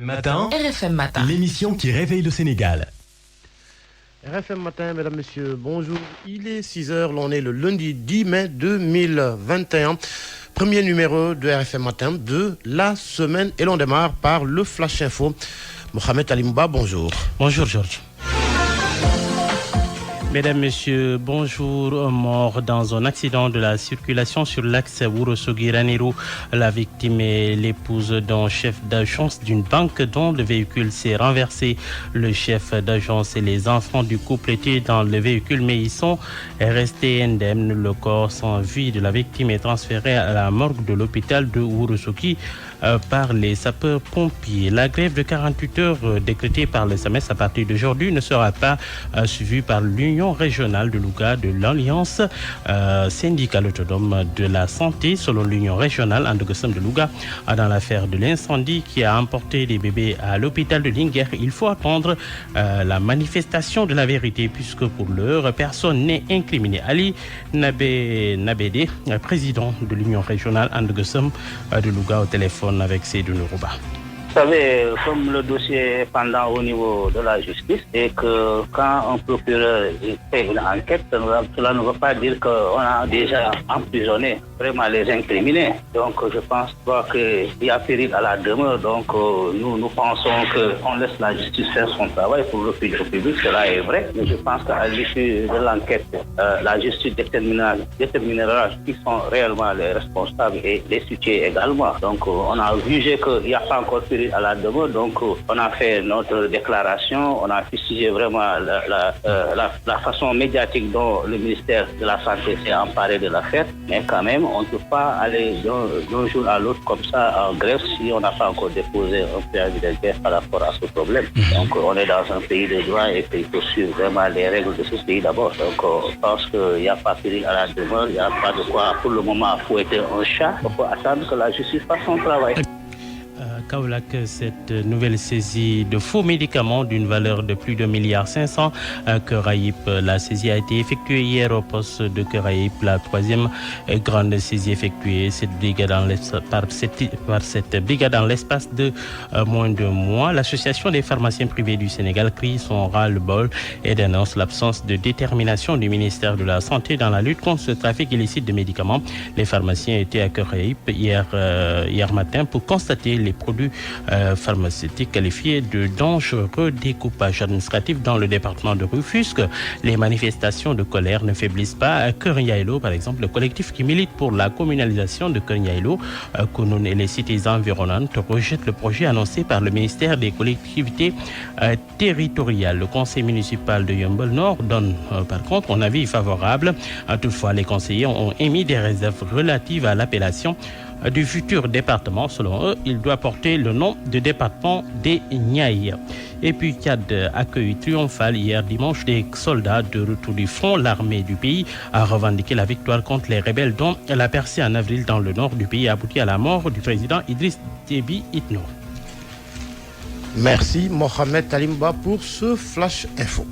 Matin, RFM Matin, l'émission qui réveille le Sénégal. RFM Matin, mesdames, messieurs, bonjour. Il est 6h, l'on est le lundi 10 mai 2021. Premier numéro de RFM Matin de la semaine et l'on démarre par le Flash Info. Mohamed Alimba, bonjour. Bonjour Georges. Mesdames, Messieurs, bonjour. Mort dans un accident de la circulation sur l'axe Ourossogui-Ranérou. La victime est l'épouse d'un chef d'agence d'une banque dont le véhicule s'est renversé. Le chef d'agence et les enfants du couple étaient dans le véhicule, mais ils sont restés indemnes. Le corps sans vie de la victime est transféré à la morgue de l'hôpital de Ourossogui par les sapeurs-pompiers. La grève de 48 heures décrétée par le SAMES à partir d'aujourd'hui ne sera pas suivie par l'Union régionale de Louga de l'Alliance syndicale autonome de la santé. Selon l'Union régionale Andegossam de Louga, dans l'affaire de l'incendie qui a emporté des bébés à l'hôpital de Linguère, il faut attendre la manifestation de la vérité puisque pour l'heure, personne n'est incriminé. Ali Nabédé, président de l'Union régionale Andegossam de Louga au téléphone avec Seydou Nourouba. Vous savez, comme le dossier est pendant au niveau de la justice et que quand un procureur fait une enquête, cela ne veut pas dire qu'on a déjà emprisonné vraiment les incriminés. Donc je pense pas qu'il y a péril à la demeure. Donc nous pensons qu'on laisse la justice faire son travail pour le public, cela est vrai. Mais je pense qu'à l'issue de l'enquête, la justice déterminera qui sont réellement les responsables et les situés également. Donc on a jugé qu'il n'y a pas encore péril à la demeure, donc on a fait notre déclaration, on a fustigé vraiment la façon médiatique dont le ministère de la Santé s'est emparé de l'affaire, mais quand même on ne peut pas aller d'un jour à l'autre comme ça en grève si on n'a pas encore déposé un préavis de grève par rapport à ce problème. Donc on est dans un pays de droit et qu'il faut suivre vraiment les règles de ce pays d'abord. Donc je pense qu'il n'y a pas péril à la demeure, il n'y a pas de quoi pour le moment fouetter un chat, il faut attendre que la justice fasse son travail. Kaolack, cette nouvelle saisie de faux médicaments d'une valeur de plus de 1,5 milliard Keur Ayib. La saisie a été effectuée hier au poste de Keur Ayib, la troisième grande saisie effectuée par cette brigade dans l'espace de moins de mois. L'Association des pharmaciens privés du Sénégal crie son ras-le-bol et dénonce l'absence de détermination du ministère de la Santé dans la lutte contre ce trafic illicite de médicaments. Les pharmaciens étaient à Keur Ayib hier matin pour constater les produits pharmaceutiques qualifiés de dangereux, découpage administratif dans le département de Rufisque. Les manifestations de colère ne faiblissent pas. À Keur Ndiaye-Lo, par exemple, le collectif qui milite pour la communalisation de Keur Ndiaye-Lo, Kounoune et les cités environnantes rejettent le projet annoncé par le ministère des collectivités territoriales. Le conseil municipal de Yeumbeul Nord donne par contre un avis favorable. Toutefois, les conseillers ont émis des réserves relatives à l'appellation du futur département. Selon eux, il doit porter le nom de département des Niayes. Et puis Tchad accueille triomphal hier dimanche des soldats de retour du front. L'armée du pays a revendiqué la victoire contre les rebelles dont la percée en avril dans le nord du pays a abouti à la mort du président Idriss Déby Itno. Merci Mohamed Alimba pour ce Flash Info.